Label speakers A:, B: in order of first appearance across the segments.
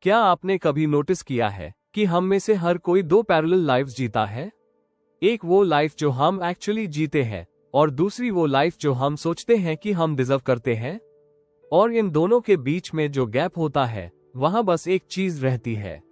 A: क्या आपने कभी नोटिस किया है कि हम में से हर कोई दो पैरेलल लाइफ्स जीता है? एक वो लाइफ जो हम एक्चुअली जीते हैं और दूसरी वो लाइफ जो हम सोचते हैं कि हम डिजर्व करते हैं। और इन दोनों के बीच में जो गैप होता है वहां बस एक चीज रहती है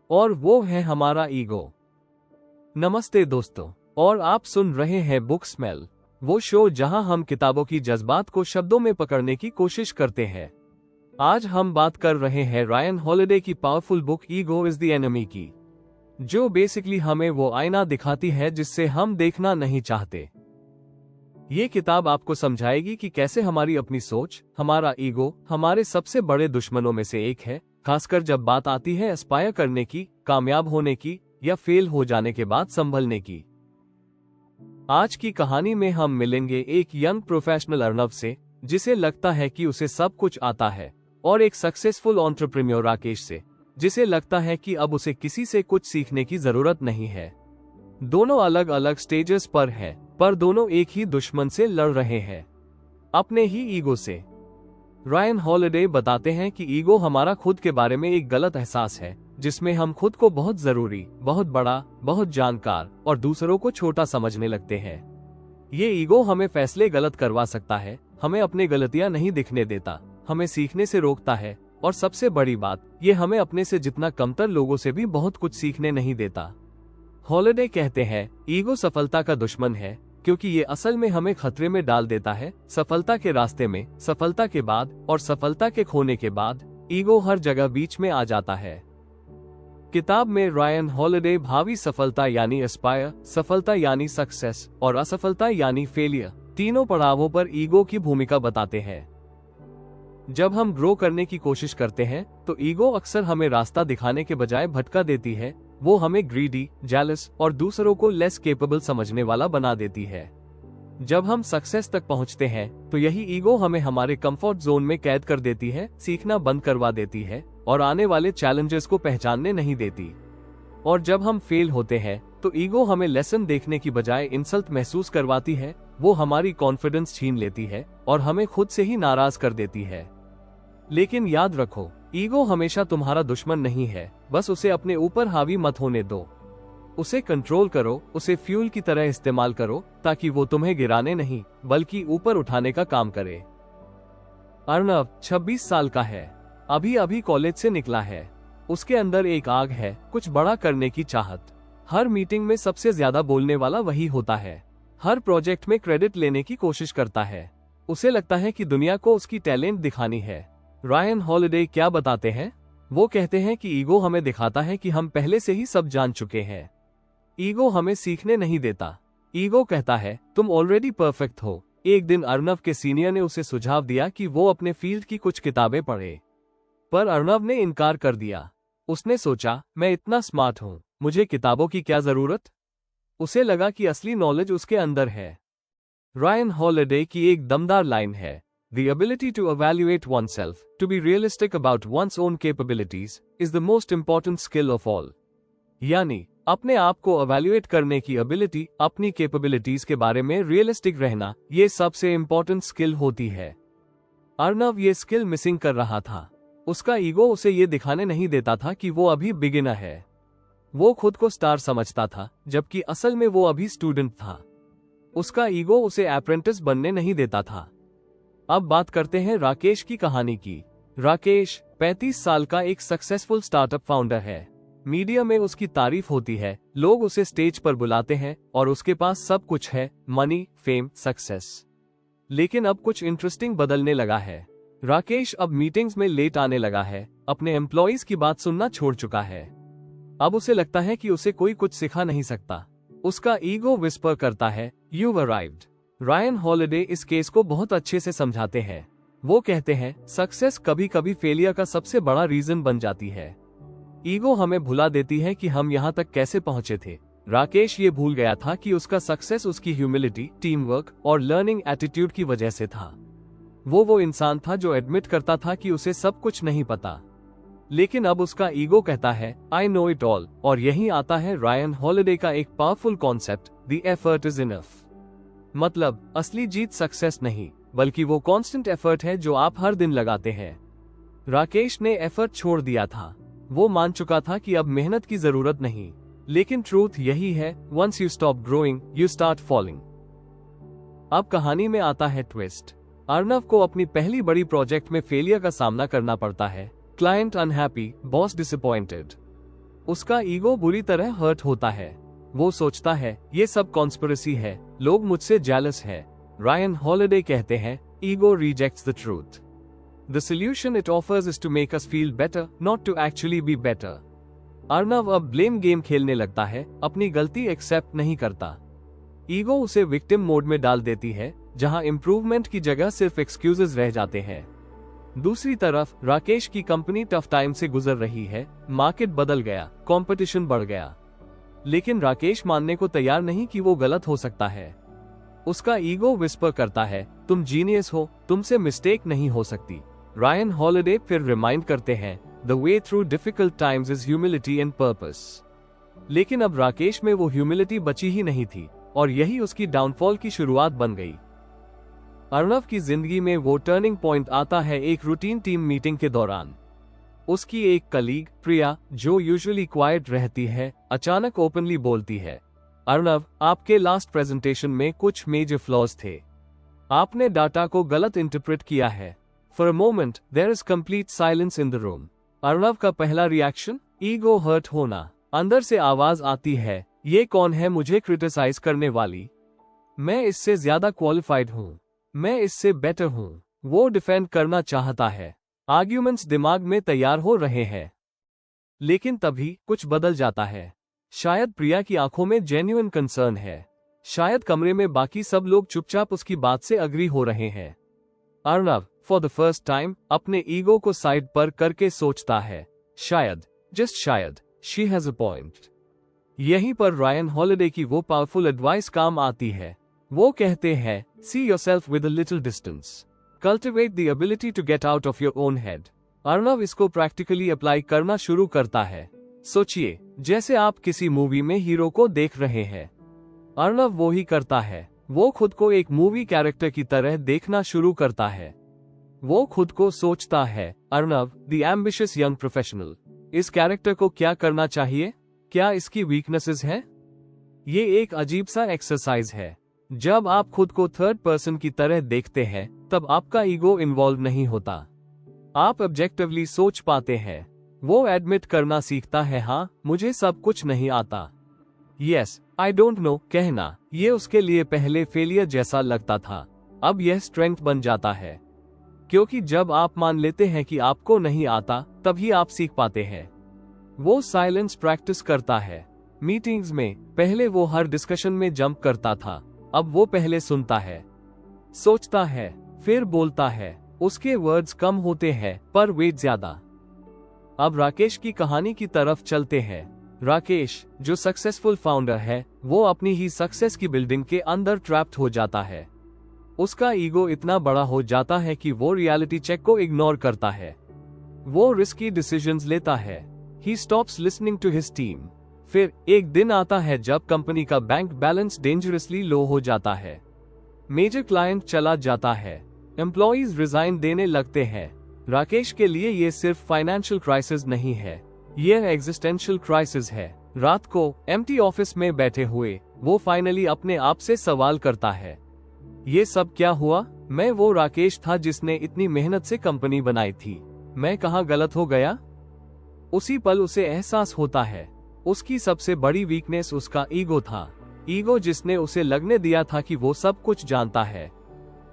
A: और वो है हमारा ईगो। नमस्ते दोस्तों, और आप सुन रहे हैं बुक स्मेल, वो शो जहां हम किताबों की जज्बात को शब्दों में पकड़ने की कोशिश करते हैं। आज हम बात कर रहे हैं रायन हॉलिडे की powerful book ego is the enemy की, जो बेसिकली हमें वो आईना दिखाती है जिससे हम देखना नहीं चाहते। ये किताब आपको समझाएगी कि कैसे हमारी अपनी सोच, हमारा ईगो हमारे सबसे बड़े दुश्मनों में से एक है, खासकर जब बात आती है एस्पायर करने की, कामयाब होने की या फेल हो जाने के बाद संभलने की। आज की कहानी में हम मिलेंगे एक यंग प्रोफेशनल अर्नव से, जिसे लगता है कि उसे सब कुछ आता है, और एक सक्सेसफुल एंटरप्रेन्योर राकेश से, जिसे लगता है कि अब उसे किसी से कुछ सीखने की जरूरत नहीं है। दोनों अलग अलग स्टेजेस पर हैं, पर दोनों एक ही दुश्मन से लड़ रहे हैं, अपने ही ईगो से। रायन हॉलिडे बताते हैं कि ईगो हमारा खुद के बारे में एक गलत एहसास है, जिसमें हम खुद को बहुत जरूरी, बहुत बड़ा, बहुत जानकार और दूसरों को छोटा समझने लगते हैं। ये ईगो हमें फैसले गलत करवा सकता है, हमें अपनी गलतियां नहीं दिखने देता, हमें सीखने से रोकता है, और सबसे बड़ी बात, ये हमें अपने से जितना कमतर लोगों से भी बहुत कुछ सीखने नहीं देता। हॉलिडे कहते हैं, ईगो सफलता का दुश्मन है, क्योंकि ये असल में हमें खतरे में डाल देता है। सफलता के रास्ते में, सफलता के बाद और सफलता के खोने के बाद ईगो हर जगह बीच में आ जाता है। किताब में रायन हॉलिडे भावी सफलता यानी एस्पायर, सफलता यानी सक्सेस और असफलता यानी फेलियर, तीनों पड़ावों पर ईगो की भूमिका बताते हैं। जब हम ग्रो करने की कोशिश करते हैं तो ईगो अक्सर हमें रास्ता दिखाने के बजाय भटका देती है। वो हमें ग्रीडी, जेलस और दूसरों को लेस केपेबल समझने वाला बना देती है। जब हम सक्सेस तक पहुंचते हैं तो यही ईगो हमें हमारे कंफर्ट जोन में कैद कर देती है, सीखना बंद करवा देती है और आने वाले चैलेंजेस को पहचानने नहीं देती। और जब हम फेल होते हैं तो ईगो हमें लेसन देखने की बजाय इंसल्ट महसूस करवाती है। वो हमारी कॉन्फिडेंस छीन लेती है और हमें खुद से ही नाराज कर देती है। लेकिन याद रखो, ईगो हमेशा तुम्हारा दुश्मन नहीं है, बस उसे अपने ऊपर हावी मत होने दो। उसे कंट्रोल करो, उसे फ्यूल की तरह इस्तेमाल करो, ताकि वो तुम्हें गिराने नहीं बल्कि ऊपर उठाने का काम करे। अर्नव 26 साल का है, अभी अभी कॉलेज से निकला है। उसके अंदर एक आग है, कुछ बड़ा करने की चाहत। हर मीटिंग में सबसे ज्यादा बोलने वाला वही होता है, हर प्रोजेक्ट में क्रेडिट लेने की कोशिश करता है। उसे लगता है कि दुनिया को उसकी टैलेंट दिखानी है। रायन हॉलिडे क्या बताते हैं? वो कहते हैं कि ईगो हमें दिखाता है कि हम पहले से ही सब जान चुके हैं। ईगो हमें सीखने नहीं देता। ईगो कहता है, तुम ऑलरेडी परफेक्ट हो। एक दिन अर्नव के सीनियर ने उसे सुझाव दिया कि वो अपने फील्ड की कुछ किताबें पढ़े, पर अर्नव ने इनकार कर दिया। उसने सोचा, मैं इतना स्मार्ट हूँ, मुझे किताबों की क्या जरूरत। उसे लगा कि असली नॉलेज उसके अंदर है। रायन हॉलिडे की एक दमदार लाइन है, The ability to evaluate oneself, to be realistic about one's own capabilities, is the most important skill of all. यानी अपने आप को evaluate करने की ability, अपनी capabilities के बारे में realistic रहना, ये सबसे important skill होती है। अर्नव ये skill missing कर रहा था। उसका ईगो उसे ये दिखाने नहीं देता था कि वो अभी beginner है। वो खुद को स्टार समझता था, जबकि असल में वो अभी स्टूडेंट था। उसका ईगो उसे अप्रेंटिस बनने नहीं देता था। अब बात करते हैं राकेश की कहानी की। राकेश 35 साल का एक सक्सेसफुल स्टार्टअप फाउंडर है। मीडिया में उसकी तारीफ होती है, लोग उसे स्टेज पर बुलाते हैं और उसके पास सब कुछ है, मनी, फेम, सक्सेस। लेकिन अब कुछ इंटरेस्टिंग बदलने लगा है। राकेश अब मीटिंग्स में लेट आने लगा है, अपने एम्प्लॉइज की बात सुनना छोड़ चुका है। अब उसे लगता है कि उसे कोई कुछ सिखा नहीं सकता। उसका ईगो विस्पर करता है, You've arrived। रायन हॉलिडे इस केस को बहुत अच्छे से समझाते हैं। वो कहते हैं, सक्सेस कभी कभी फेलियर का सबसे बड़ा रीजन बन जाती है। ईगो हमें भुला देती है कि हम यहाँ तक कैसे पहुंचे थे। राकेश ये भूल गया था कि उसका सक्सेस उसकी ह्यूमिलिटी, टीम वर्क और लर्निंग एटीट्यूड की वजह से था। वो इंसान था जो एडमिट करता था कि उसे सब कुछ नहीं पता। लेकिन अब उसका ईगो कहता है, आई नो इट ऑल। और यही आता है रायन हॉलिडे का एक powerful concept, the effort is enough. मतलब असली जीत सक्सेस नहीं, बल्कि वो कांस्टेंट एफर्ट है जो आप हर दिन लगाते हैं। राकेश ने एफर्ट छोड़ दिया था। वो मान चुका था कि अब मेहनत की जरूरत नहीं, लेकिन ट्रूथ यही है, once you stop growing you start falling. अब कहानी में आता है ट्विस्ट। अर्नव को अपनी पहली बड़ी प्रोजेक्ट में फेलियर का सामना करना पड़ता है। Client unhappy, boss disappointed. उसका ईगो बुरी तरह हर्ट होता है। वो सोचता है ये सब कॉन्स्पिरेसी है, लोग मुझसे जेलस है। रायन हॉलिडे कहते हैं, ego rejects the truth. The solution it offers is to make us feel better, not to actually be better. Arnav अब ब्लेम गेम खेलने लगता है, अपनी गलती एक्सेप्ट नहीं करता। ईगो उसे विक्टिम मोड में डाल देती है, जहां इम्प्रूवमेंट की जगह सिर्फ एक्सक्यूजेस रह जाते हैं। दूसरी तरफ राकेश की कंपनी टफ टाइम से गुजर रही है, मार्केट बदल गया, कंपटीशन बढ़ गया। लेकिन राकेश मानने को तैयार नहीं कि वो गलत हो सकता है। उसका ईगो विस्पर करता है, तुम जीनियस हो, तुमसे मिस्टेक नहीं हो सकती। रायन हॉलिडे फिर रिमाइंड करते हैं, the way through difficult times is humility and purpose. लेकिन अब राकेश में वो ह्यूमिलिटी बची ही नहीं थी, और यही उसकी डाउनफॉल की शुरुआत बन गई। अर्नव की जिंदगी में वो टर्निंग पॉइंट आता है एक रूटीन टीम मीटिंग के दौरान। उसकी एक कलीग प्रिया, जो यूजुअली क्वाइट रहती है, अचानक ओपनली बोलती है, अर्नव, आपके लास्ट प्रेजेंटेशन में कुछ मेजर फ्लॉज थे। आपने डाटा को गलत इंटरप्रेट किया है। For a moment there is complete silence in the room. Arnav का पहला रिएक्शन, ईगो हर्ट होना। अंदर से आवाज आती है, ये कौन है मुझे क्रिटिसाइज करने वाली? मैं इससे ज्यादा क्वालिफाइड हूँ, मैं इससे बेटर हूँ। वो डिफेंड करना चाहता है, आर्ग्यूमेंट्स दिमाग में तैयार हो रहे हैं। लेकिन तभी कुछ बदल जाता है। शायद प्रिया की आंखों में जेन्युइन कंसर्न है, शायद कमरे में बाकी सब लोग चुपचाप उसकी बात से अग्री हो रहे हैं। Arnav for the first time अपने ईगो को साइड पर करके सोचता है, शायद, जस्ट शायद, शी हैज अ पॉइंट। यहीं पर रायन हॉलिडे की वो पावरफुल एडवाइस काम आती है। वो कहते हैं, see yourself with a little distance, cultivate the ability to get out of your own head. Arnav इसको प्रैक्टिकली अप्लाई करना शुरू करता है। सोचिए, जैसे आप किसी मूवी में हीरो को देख रहे हैं। अर्नव वो ही करता है। वो खुद को एक मूवी कैरेक्टर की तरह देखना शुरू करता है। वो खुद को सोचता है, Arnav the ambitious young professional, इस कैरेक्टर को क्या करना चाहिए? क्या इसकी वीकनेसेस हैं? ये एक अजीब सा एक्सरसाइज है। जब आप खुद को थर्ड पर्सन की तरह देखते हैं, तब आपका ईगो इन्वॉल्व नहीं होता। आप ऑब्जेक्टिवली सोच पाते हैं। वो एडमिट करना सीखता है, हाँ, मुझे सब कुछ नहीं आता। यस, आई डोंट नो कहना, ये उसके लिए पहले फेलियर जैसा लगता था, अब यह स्ट्रेंथ बन जाता है। क्योंकि जब आप मान लेते हैं कि आपको नहीं आता, तभी आप सीख पाते हैं। वो साइलेंस प्रैक्टिस करता है। मीटिंग्स में पहले वो हर डिस्कशन में जंप करता था, अब वो पहले सुनता है, सोचता है, फिर बोलता है। उसके वर्ड्स कम होते हैं, पर वेट ज्यादा। अब राकेश की कहानी की तरफ चलते हैं। राकेश, जो सक्सेसफुल फाउंडर है, वो अपनी ही सक्सेस की बिल्डिंग के अंदर ट्रैप्ड हो जाता है। उसका ईगो इतना बड़ा हो जाता है कि वो रियलिटी चेक को इग्नोर करता है। वो रिस्की डिसीजंस लेता है। He stops listening to his team. फिर एक दिन आता है जब कंपनी का बैंक बैलेंस डेंजरसली लो हो जाता है। मेजर क्लाइंट चला जाता है, एम्प्लॉइज रिजाइन देने लगते हैं। राकेश के लिए ये सिर्फ फाइनेंशियल क्राइसिस नहीं है, ये एग्जिस्टेंशियल क्राइसिस है। रात को एम्प्टी ऑफिस में बैठे हुए वो फाइनली अपने आप से सवाल करता है, ये सब क्या हुआ? मैं वो राकेश था जिसने इतनी मेहनत से कंपनी बनाई थी, मैं कहाँ गलत हो गया? उसी पल उसे एहसास होता है, उसकी सबसे बड़ी वीकनेस उसका ईगो था। ईगो जिसने उसे लगने दिया था कि वो सब कुछ जानता है।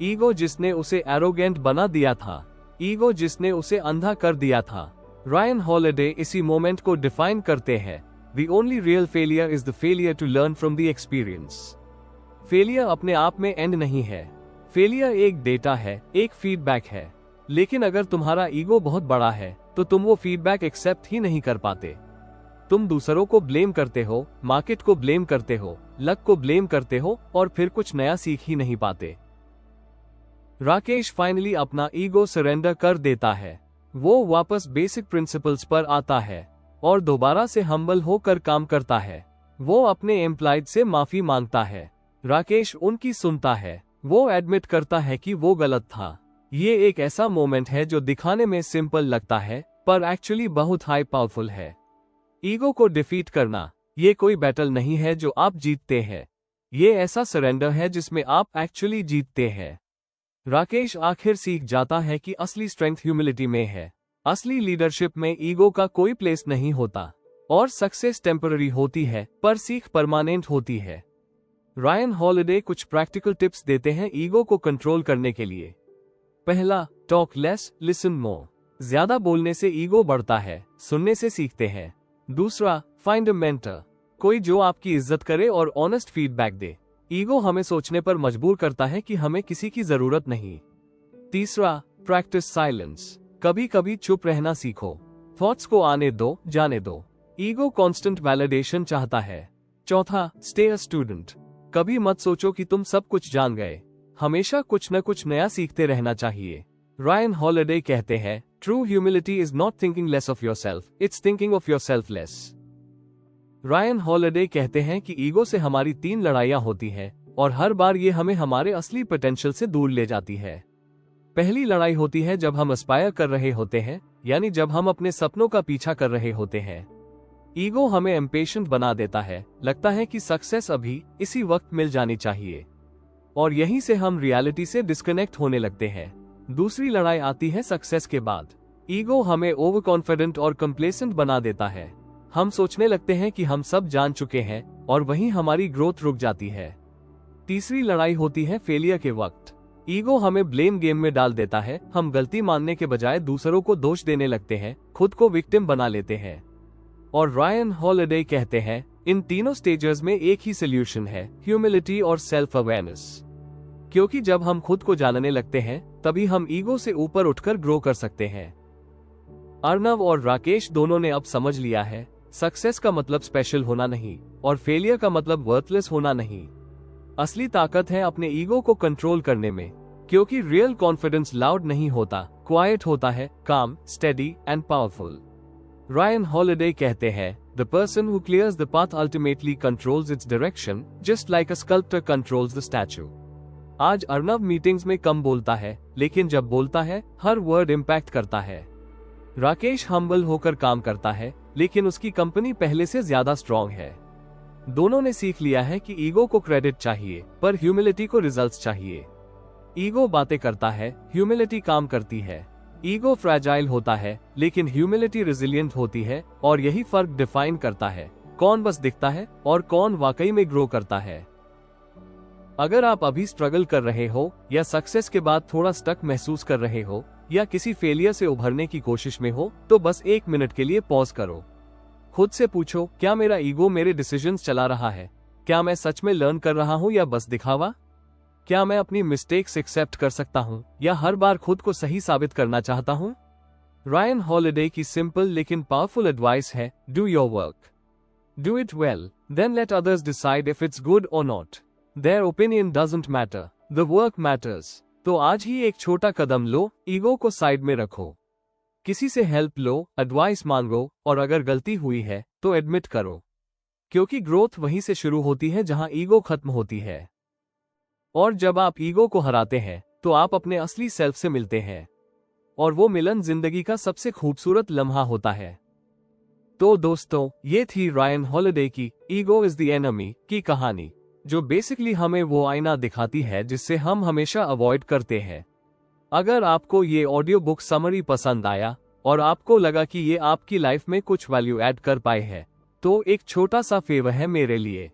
A: ईगो जिसने उसे एरोगेंट बना दिया था। ईगो जिसने उसे अंधा कर दिया था। रायन हॉलिडे इसी मोमेंट को डिफाइन करते हैं, The only real failure is the failure to learn from the experience. Failure अपने आप में एंड नहीं है। फेलियर एक डेटा है, एक फीडबैक है। लेकिन अगर तुम्हारा ईगो बहुत बड़ा है, तो तुम वो फीडबैक एक्सेप्ट ही नहीं कर पाते। तुम दूसरों को ब्लेम करते हो, मार्केट को ब्लेम करते हो, लक को ब्लेम करते हो, और फिर कुछ नया सीख ही नहीं पाते। राकेश फाइनली अपना ईगो सरेंडर कर देता है। वो वापस बेसिक प्रिंसिपल्स पर आता है और दोबारा से हम्बल होकर काम करता है। वो अपने एम्प्लॉयज से माफी मांगता है। राकेश उनकी सुनता है। वो एडमिट करता है कि वो गलत था। ये एक ऐसा मोमेंट है जो दिखाने में सिंपल लगता है, पर एक्चुअली बहुत हाई पावरफुल है। ईगो को डिफीट करना ये कोई बैटल नहीं है जो आप जीतते हैं, ये ऐसा सरेंडर है जिसमें आप एक्चुअली जीतते हैं। राकेश आखिर सीख जाता है कि असली स्ट्रेंथ ह्यूमिलिटी में है। असली लीडरशिप में ईगो का कोई प्लेस नहीं होता और सक्सेस टेम्पररी होती है पर सीख परमानेंट होती है। रायन हॉलिडे कुछ प्रैक्टिकल टिप्स देते हैं ईगो को कंट्रोल करने के लिए। पहला, टॉक लेस, लिसन मोर। ज्यादा बोलने से ईगो बढ़ता है, सुनने से सीखते हैं। दूसरा, फाइंड अ मेंटर, कोई जो आपकी इज्जत करे और ऑनेस्ट फीडबैक दे। ईगो हमें सोचने पर मजबूर करता है कि हमें किसी की जरूरत नहीं। तीसरा, प्रैक्टिस साइलेंस, कभी कभी चुप रहना सीखो। थॉट्स को आने दो, जाने दो। ईगो कांस्टेंट वैलिडेशन चाहता है। चौथा, स्टे अ स्टूडेंट, कभी मत सोचो कि तुम सब कुछ जान गए, हमेशा कुछ न कुछ नया सीखते रहना चाहिए। रायन हॉलिडे कहते हैं, true humility is not thinking less of yourself, it's thinking of yourself less. Ryan Holiday कहते हैं कि ईगो से हमारी 3 लड़ाइयां होती हैं और हर बार ये हमें हमारे असली पोटेंशियल से दूर ले जाती है। पहली लड़ाई होती है जब हम एस्पायर कर रहे होते हैं, यानी जब हम अपने सपनों का पीछा कर रहे होते हैं। ईगो हमें इम्पेशेंट बना देता है, लगता है कि सक्सेस अभी इसी वक्त मिल जानी चाहिए, और यहीं से हम रियलिटी से डिस्कनेक्ट होने लगते हैं। दूसरी लड़ाई आती है सक्सेस के बाद। ईगो हमें ओवर कॉन्फिडेंट और कंप्लेसेंट बना देता है। हम सोचने लगते हैं कि हम सब जान चुके हैं और वहीं हमारी ग्रोथ रुक जाती है। तीसरी लड़ाई होती है फेलियर के वक्त। ईगो हमें ब्लेम गेम में डाल देता है, हम गलती मानने के बजाय दूसरों को दोष देने लगते हैं, खुद को विक्टिम बना लेते हैं। और रायन हॉलिडे कहते हैं, इन तीनों स्टेजेस में एक ही सोल्यूशन है, ह्यूमिलिटी और सेल्फ अवेयरनेस। क्योंकि जब हम खुद को जानने लगते हैं तभी हम ईगो से ऊपर उठकर ग्रो कर सकते हैं। अर्नव और राकेश दोनों ने अब समझ लिया है, सक्सेस का मतलब स्पेशल होना नहीं और फेलियर का मतलब वर्थलेस होना नहीं। असली ताकत है अपने ईगो को कंट्रोल करने में, क्योंकि रियल कॉन्फिडेंस लाउड नहीं होता, क्वाइट होता है, काम, steady and powerful. Ryan Holiday कहते हैं, the person who clears the path ultimately controls its direction, just like a sculptor controls the statue. आज अर्नव मीटिंग्स में कम बोलता है, लेकिन जब बोलता है हर वर्ड इम्पैक्ट करता है। राकेश हम्बल होकर काम करता है, लेकिन उसकी कंपनी पहले से ज्यादा स्ट्रॉन्ग है। दोनों ने सीख लिया है कि ईगो को क्रेडिट चाहिए पर ह्यूमिलिटी को रिजल्ट्स चाहिए। ईगो बातें करता है, ह्यूमिलिटी काम करती है। ईगो फ्रैजाइल होता है लेकिन ह्यूमिलिटी रेजिलिएंट होती है, और यही फर्क डिफाइन करता है कौन बस दिखता है और कौन वाकई में ग्रो करता है। अगर आप अभी स्ट्रगल कर रहे हो या सक्सेस के बाद थोड़ा स्टक महसूस कर रहे हो या किसी फेलियर से उभरने की कोशिश में हो, तो बस 1 मिनट के लिए पॉज करो। खुद से पूछो, क्या मेरा ईगो मेरे डिसीजंस चला रहा है? क्या मैं सच में लर्न कर रहा हूँ या बस दिखावा? क्या मैं अपनी मिस्टेक्स एक्सेप्ट कर सकता हूँ या हर बार खुद को सही साबित करना चाहता हूँ? रायन हॉलिडे की सिंपल लेकिन पावरफुल एडवाइस है, do your work, do it well, then let others decide if it's good और not. Their opinion doesn't matter, the work matters. तो आज ही एक छोटा कदम लो, ईगो को साइड में रखो, किसी से हेल्प लो, एडवाइस मांगो, और अगर गलती हुई है तो एडमिट करो, क्योंकि ग्रोथ वहीं से शुरू होती है जहां ईगो खत्म होती है। और जब आप ईगो को हराते हैं तो आप अपने असली सेल्फ से मिलते हैं, और वो मिलन जिंदगी का सबसे खूबसूरत लम्हा होता है। तो दोस्तों, ये थी रायन हॉलिडे की ईगो इज द एनिमी की कहानी, जो बेसिकली हमें वो आईना दिखाती है जिससे हम हमेशा अवॉइड करते हैं। अगर आपको ये ऑडियो बुक समरी पसंद आया और आपको लगा कि ये आपकी लाइफ में कुछ वैल्यू ऐड कर पाए है, तो एक छोटा सा फेवर है मेरे लिए।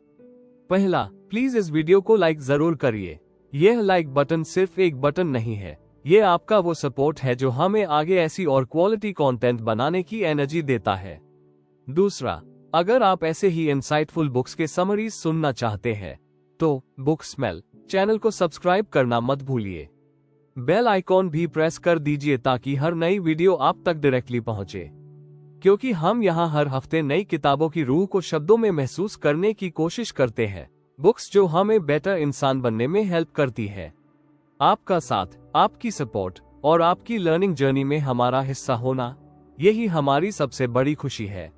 A: पहला, प्लीज इस वीडियो को लाइक जरूर करिए। यह लाइक बटन सिर्फ एक बटन नहीं है, ये आपका वो सपोर्ट है जो हमें आगे ऐसी और क्वालिटी कंटेंट बनाने की एनर्जी देता है। दूसरा, अगर आप ऐसे ही इंसाइटफुल बुक्स के समरीज सुनना चाहते हैं तो बुक स्मेल चैनल को सब्सक्राइब करना मत भूलिए। बेल आइकॉन भी प्रेस कर दीजिए ताकि हर नई वीडियो आप तक डायरेक्टली पहुंचे, क्योंकि हम यहाँ हर हफ्ते नई किताबों की रूह को शब्दों में महसूस करने की कोशिश करते हैं, बुक्स जो हमें बेटर इंसान बनने में हेल्प करती है। आपका साथ, आपकी सपोर्ट और आपकी लर्निंग जर्नी में हमारा हिस्सा होना, यही हमारी सबसे बड़ी खुशी है।